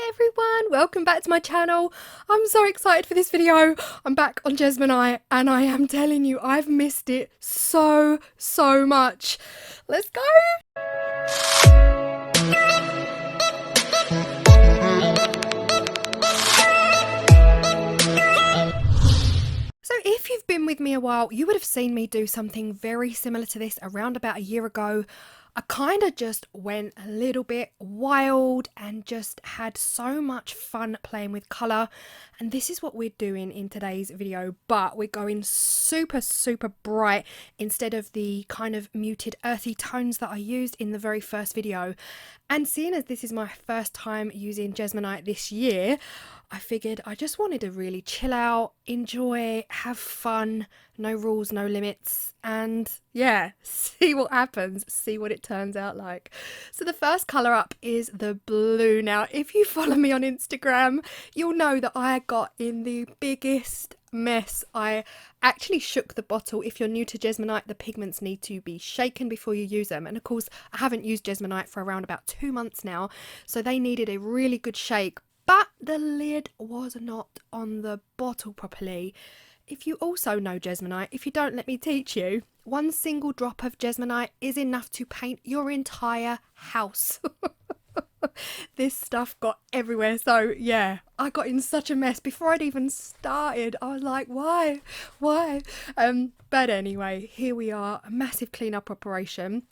Hi everyone, welcome back to my channel. I'm so excited for this video. I'm back on Jesmonite and I am telling you I've missed it so much. Let's go. So if you've been with me a while, you would have seen me do something very similar to this around about a year ago. I kind of just went a little bit wild and just had so much fun playing with colour, and this is what we're doing in today's video, but we're going super bright instead of the kind of muted earthy tones that I used in the very first video. And seeing as this is my first time using Jesmonite this year, I figured I just wanted to really chill out, enjoy, have fun, no rules, no limits, and yeah, see what happens, see what it turns out like. So the first colour up is the blue. Now, if you follow me on Instagram, you'll know that I got in the biggest mess. I actually shook the bottle. If you're new to Jesmonite, the pigments need to be shaken before you use them, and of course I haven't used Jesmonite for around about 2 months now, so they needed a really good shake. But the lid was not on the bottle properly. If you also know Jesmonite, if you don't, let me teach you. 1 single drop of Jesmonite is enough to paint your entire house. This stuff got everywhere, so yeah, I got in such a mess. Before I'd even started, I was like, why? But anyway, here we are, a massive cleanup operation.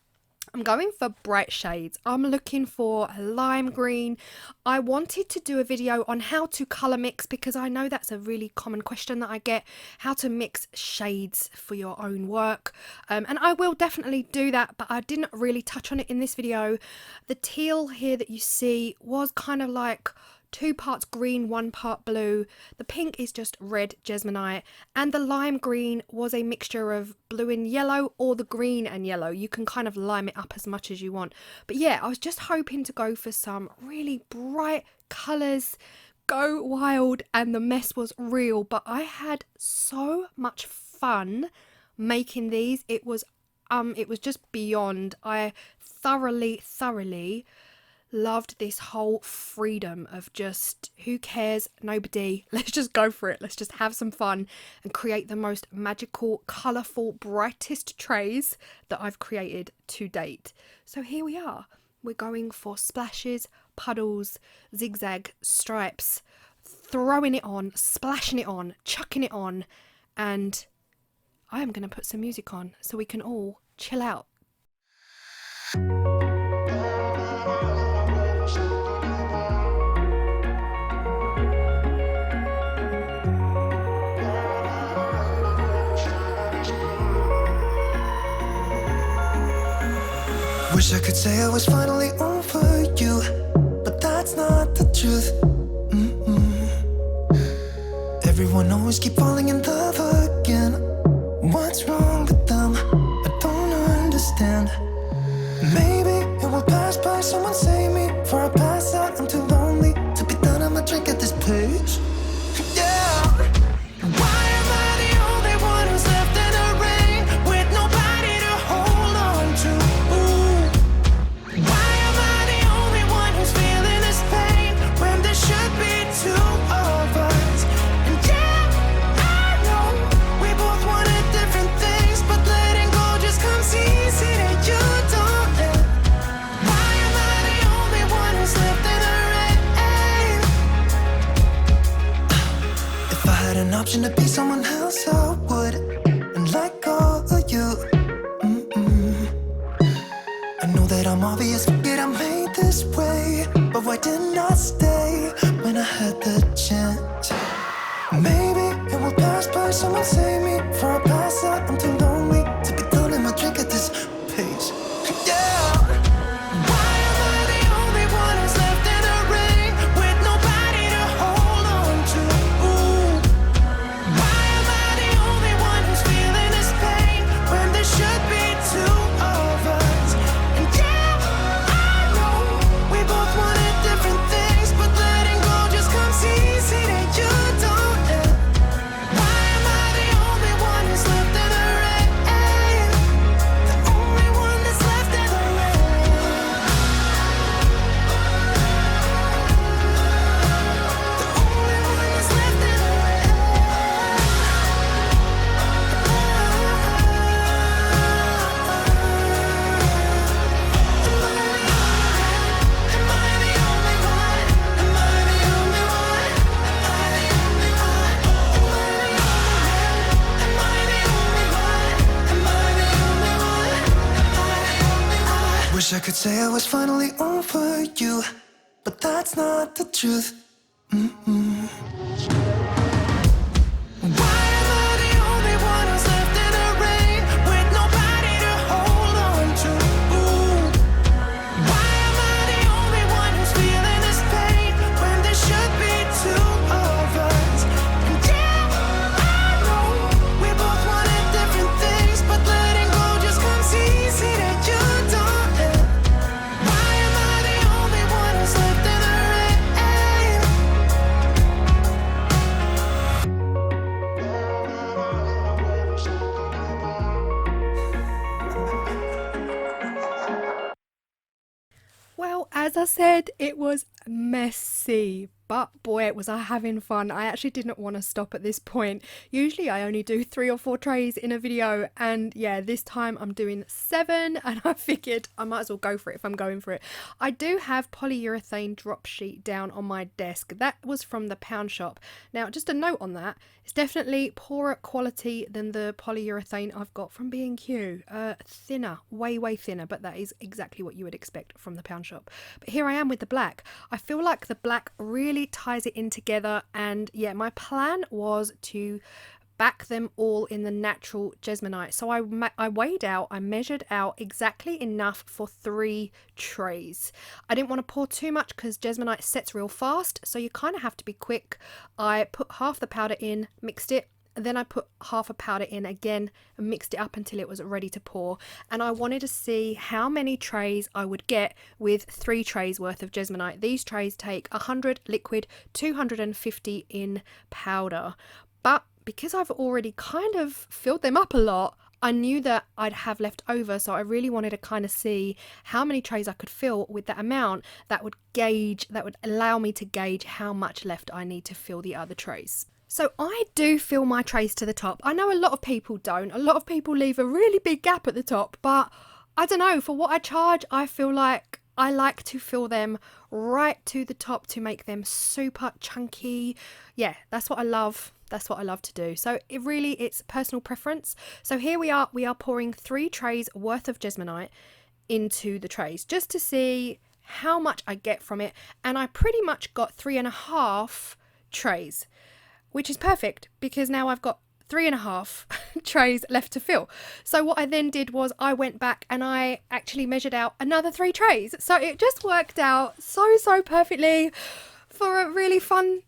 I'm going for bright shades. I'm looking for a lime green. I wanted to do a video on how to colour mix because I know that's a really common question that I get, how to mix shades for your own work. And I will definitely do that, but I didn't really touch on it in this video. The teal here that you see was kind of like 2 parts green, 1 part blue. The pink is just red Jesmonite, and the lime green was a mixture of blue and yellow, or the green and yellow. You can kind of lime it up as much as you want. But yeah, I was just hoping to go for some really bright colours, go wild, and the mess was real. But I had so much fun making these. It was just beyond. I thoroughly loved this whole freedom of just, who cares, nobody, let's just go for it, let's just have some fun and create the most magical, colourful, brightest trays that I've created to date. So here we are, we're going for splashes, puddles, zigzag, stripes, throwing it on, splashing it on, chucking it on, and I am going to put some music on so we can all chill out. Wish I could say I was finally over you, but that's not the truth. Everyone always keep falling in love again. What's wrong with them? I don't understand. Maybe it will pass by, someone save me. For I pass out, I'm too lonely to be done. I'ma drink at this page. Yeah. Why am I the only one who's left in the rain with nobody to hold on to? Why am I the only one who's feeling this pain when there should be 2 of us? And yeah, I know we both wanted different things, but letting go just comes easy to you, don't it? Why am I the only one who's left in the rain? If I had an option to be someone else, I would, and let go of you. I know that I'm obvious, forget I'm made this way, but why didn't I stay when I had the chance? Maybe it will pass by, someone save me. For I pass out, I'm too lonely to be done in my drink at this pace. Yeah. Why am I the only one who's left in the rain with nobody to hold on to? Why am I the only one who's feeling this pain when there should be 2 of us? And yeah, I know we both wanted different things, but say I was finally over you, but that's not the truth. Why am I the only one who's left in the rain with nobody to hold on to? Why am I the only one who's feeling this pain when there should be two of us? And yeah, I know we both wanted different things, but letting go just comes easy that you don't. Why am I the only one who's left in the rain? Well, as I said, it was messy, but boy, was I having fun. I actually didn't want to stop at this point. Usually I only do 3 or 4 trays in a video, and yeah, this time I'm doing 7, and I figured I might as well go for it if I'm going for it. I do have polyurethane drop sheet down on my desk. That was from the pound shop. Now, just a note on that, it's definitely poorer quality than the polyurethane I've got from B&Q. Thinner, way thinner, but that is exactly what you would expect from the pound shop. But here I am with the black. I feel like the black really ties it in together, and yeah, my plan was to back them all in the natural Jesmonite. So I weighed out, I measured out exactly enough for 3 trays. I didn't want to pour too much because Jesmonite sets real fast, so you kind of have to be quick. I put half the powder in, mixed it, then I put half a powder in again and mixed it up until it was ready to pour. And I wanted to see how many trays I would get with 3 trays worth of Jesmonite. These trays take 100 liquid, 250 in powder. But because I've already kind of filled them up a lot, I knew that I'd have left over, so I really wanted to kind of see how many trays I could fill with that amount that would allow me to gauge how much left I need to fill the other trays. So I do fill my trays to the top. I know a lot of people don't. A lot of people leave a really big gap at the top, but I don't know, for what I charge, I feel like I like to fill them right to the top to make them super chunky. Yeah, that's what I love. That's what I love to do. So it's personal preference. So here we are pouring 3 trays worth of Jesmonite into the trays just to see how much I get from it. And I pretty much got 3.5 trays, which is perfect because now I've got 3.5 trays left to fill. So what I then did was I went back and I actually measured out another 3 trays. So it just worked out so perfectly for a really fun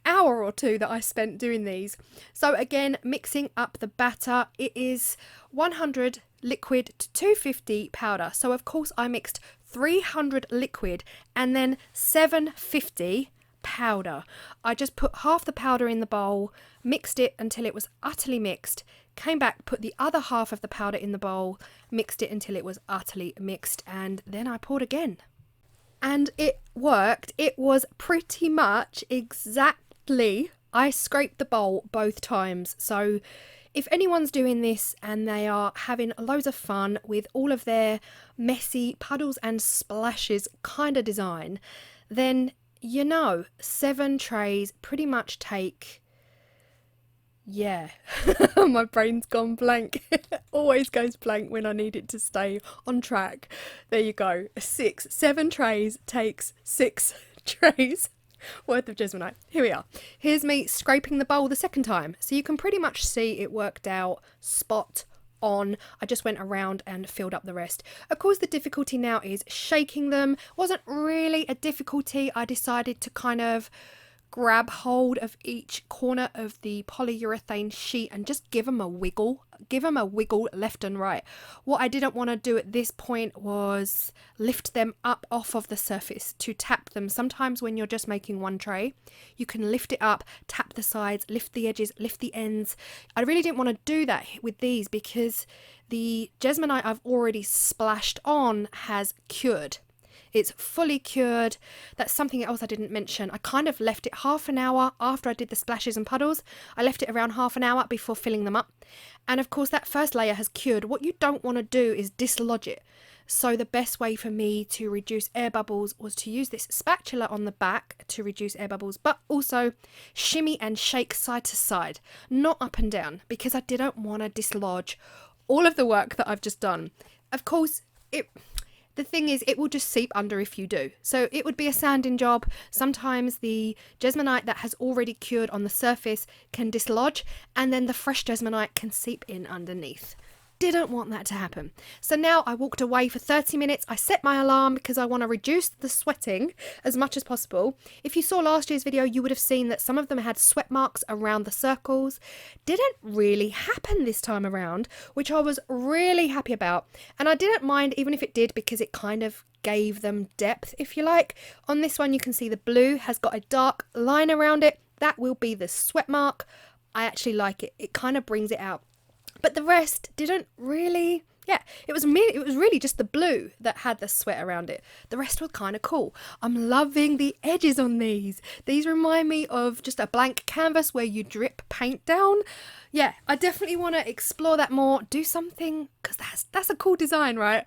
hour or 2 that I spent doing these. So again, mixing up the batter, it is 100 liquid to 250 powder. So of course I mixed 300 liquid and then 750 powder. I just put half the powder in the bowl, mixed it until it was utterly mixed, came back, put the other half of the powder in the bowl, mixed it until it was utterly mixed, and then I poured again. And it worked. It was pretty much exactly, I scraped the bowl both times. So if anyone's doing this and they are having loads of fun with all of their messy puddles and splashes kind of design, then 7 trays pretty much take, my brain's gone blank. Always goes blank when I need it to stay on track. There you go. 7 trays takes 6 trays worth of Jesmonite. Here we are. Here's me scraping the bowl the second time. So you can pretty much see it worked out spot on. I just went around and filled up the rest. Of course, the difficulty now is shaking them. Wasn't really a difficulty. I decided to kind of grab hold of each corner of the polyurethane sheet and just give them a wiggle left and right. What I didn't want to do at this point was lift them up off of the surface to tap them. Sometimes when you're just making one tray, you can lift it up, tap the sides, lift the edges, lift the ends. I really didn't want to do that with these because the Jesmonite I've already splashed on has cured. It's fully cured. That's something else I didn't mention. I kind of left it half an hour after I did the splashes and puddles. I left it around half an hour before filling them up. And of course that first layer has cured. What you don't want to do is dislodge it. So the best way for me to reduce air bubbles was to use this spatula on the back to reduce air bubbles, but also shimmy and shake side to side, not up and down, because I didn't want to dislodge all of the work that I've just done. Of course, The thing is, it will just seep under if you do. So it would be a sanding job. Sometimes the Jesmonite that has already cured on the surface can dislodge, and then the fresh Jesmonite can seep in underneath. Didn't want that to happen. So now I walked away for 30 minutes. I set my alarm because I want to reduce the sweating as much as possible. If you saw last year's video, you would have seen that some of them had sweat marks around the circles. Didn't really happen this time around, which I was really happy about. And I didn't mind even if it did, because it kind of gave them depth, if you like. On this one, you can see the blue has got a dark line around it. That will be the sweat mark. I actually like it. It kind of brings it out. But the rest didn't really, it was really just the blue that had the sweat around it. The rest was kind of cool. I'm loving the edges on these. These remind me of just a blank canvas where you drip paint down. Yeah, I definitely want to explore that more, do something, because that's a cool design, right?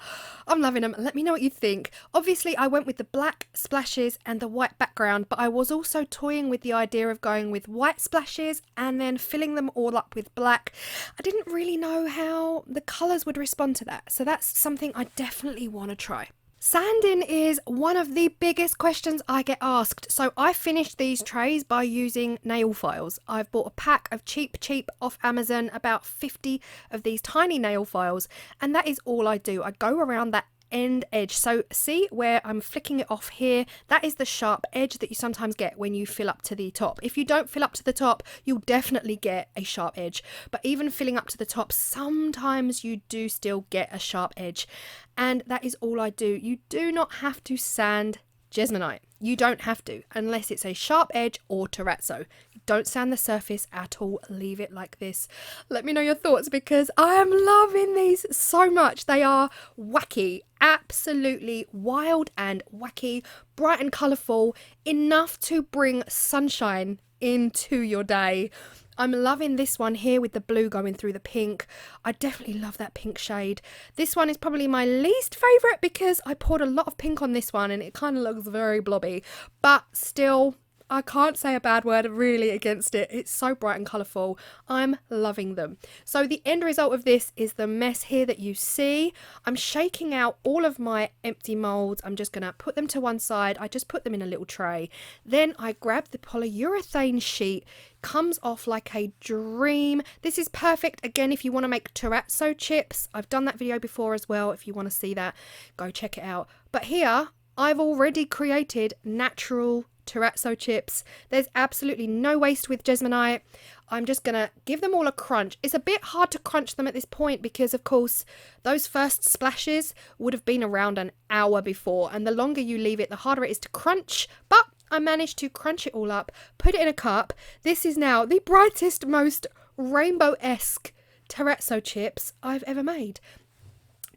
I'm loving them. Let me know what you think. Obviously, I went with the black splashes and the white background, but I was also toying with the idea of going with white splashes and then filling them all up with black. I didn't really know how the colours would respond to that, so that's something I definitely want to try. Sanding is one of the biggest questions I get asked. So I finished these trays by using nail files. I've bought a pack of cheap off Amazon, about 50 of these tiny nail files, and that is all I do. I go around that end edge. So see where I'm flicking it off here? That is the sharp edge that you sometimes get when you fill up to the top. If you don't fill up to the top, you'll definitely get a sharp edge. But even filling up to the top, sometimes you do still get a sharp edge. And that is all I do. You do not have to sand Jesmonite. You don't have to, unless it's a sharp edge or terrazzo. Don't sand the surface at all. Leave it like this. Let me know your thoughts, because I am loving these so much. They are wacky, absolutely wild and wacky, bright and colourful, enough to bring sunshine into your day. I'm loving this one here with the blue going through the pink. I definitely love that pink shade. This one is probably my least favourite because I poured a lot of pink on this one and it kind of looks very blobby. But still, I can't say a bad word really against it. It's so bright and colourful. I'm loving them. So the end result of this is the mess here that you see. I'm shaking out all of my empty moulds. I'm just going to put them to one side. I just put them in a little tray. Then I grab the polyurethane sheet. Comes off like a dream. This is perfect again if you want to make terrazzo chips. I've done that video before as well. If you want to see that, go check it out. But here I've already created natural terrazzo chips. There's absolutely no waste with Jesmonite. I'm just gonna give them all a crunch. It's a bit hard to crunch them at this point because of course those first splashes would have been around an hour before, and the longer you leave it, the harder it is to crunch. But I managed to crunch it all up, put it in a cup. This is now the brightest, most rainbow-esque terrazzo chips I've ever made.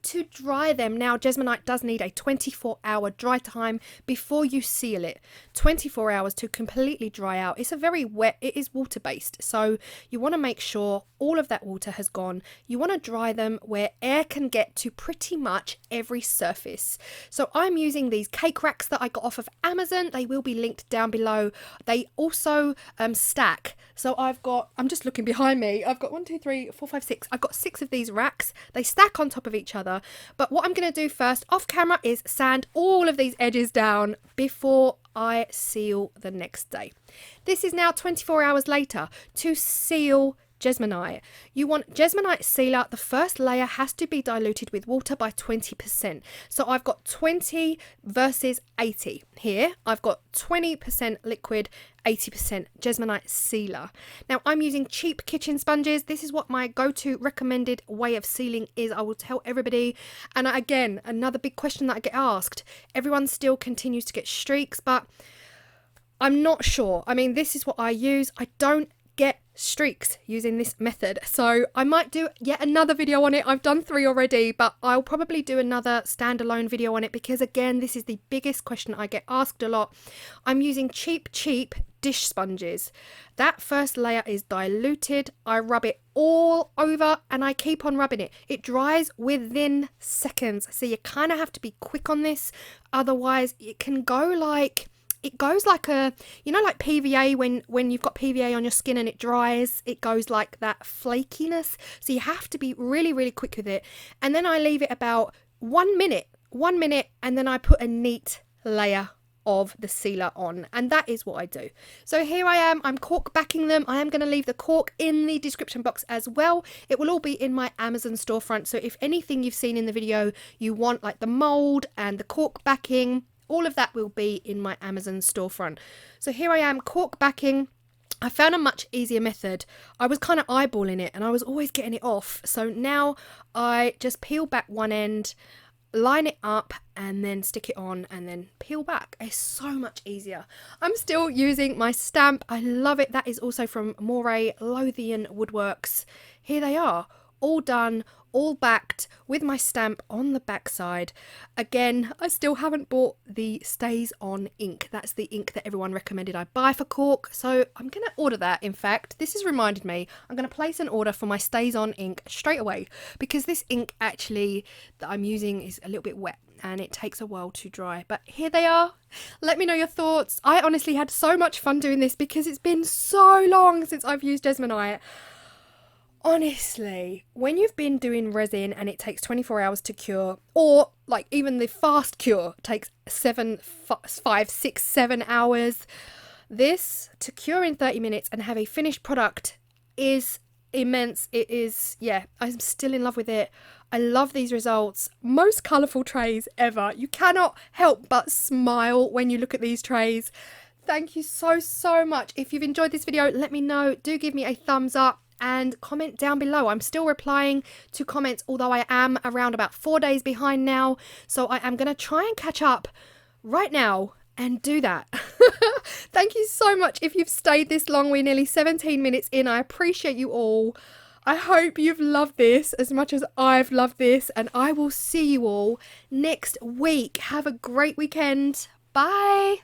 To dry them, now Jesmonite does need a 24-hour dry time before you seal it. 24 hours to completely dry out. It's a very wet, it is water based, so you want to make sure all of that water has gone. You want to dry them where air can get to pretty much every surface. So I'm using these cake racks that I got off of Amazon. They will be linked down below. They also stack. So I'm just looking behind me. I've got 1, 2, 3, 4, 5, 6. I've got 6 of these racks. They stack on top of each other. But what I'm going to do first off camera is sand all of these edges down before I seal the next day. This is now 24 hours later. To seal Jesmonite, you want Jesmonite sealer. The first layer has to be diluted with water by 20%. So I've got 20 versus 80 here. I've got 20% liquid, 80% Jesmonite sealer. Now I'm using cheap kitchen sponges. This is what my go-to recommended way of sealing is. I will tell everybody. And again, another big question that I get asked. Everyone still continues to get streaks, but I'm not sure. I mean, this is what I use. I don't get streaks using this method, so I might do yet another video on it. I've done 3 already, but I'll probably do another standalone video on it because again, this is the biggest question I get asked a lot. I'm using cheap dish sponges. That first layer is diluted. I rub it all over and I keep on rubbing it. It dries within seconds, so you kind of have to be quick on this, otherwise it can go like a, you know, like PVA, when you've got PVA on your skin and it dries, it goes like that flakiness. So you have to be really quick with it. And then I leave it about 1 minute 1 minute, and then I put a neat layer of the sealer on, and that is what I do. So here I am, I'm cork backing them. I am going to leave the cork in the description box as well. It will all be in my Amazon storefront, so if anything you've seen in the video you want, like the mould and the cork backing, all of that will be in my Amazon storefront. So here I am cork backing. I found a much easier method. I was kind of eyeballing it and I was always getting it off, so now I just peel back one end, line it up, and then stick it on and then peel back. It's so much easier. I'm still using my stamp. I love it. That is also from Moray Lothian Woodworks. Here they are, all done, all backed with my stamp on the back side. Again, I still haven't bought the Stays On ink. That's the ink that everyone recommended I buy for cork, so I'm gonna order that. In fact, this has reminded me, I'm gonna place an order for my Stays On ink straight away, because this ink actually that I'm using is a little bit wet and it takes a while to dry. But here they are. Let me know your thoughts. I honestly had so much fun doing this because it's been so long since I've used Jesmonite. Honestly, when you've been doing resin and it takes 24 hours to cure, or like even the fast cure takes 7 hours, this to cure in 30 minutes and have a finished product is immense. It is, yeah, I'm still in love with it. I love these results. Most colourful trays ever. You cannot help but smile when you look at these trays. Thank you so much. If you've enjoyed this video, let me know. Do give me a thumbs up and comment down below. I'm still replying to comments, although I am around about 4 days behind now, so I am going to try and catch up right now and do that. Thank you so much if you've stayed this long. We're nearly 17 minutes in. I appreciate you all. I hope you've loved this as much as I've loved this, and I will see you all next week. Have a great weekend. Bye.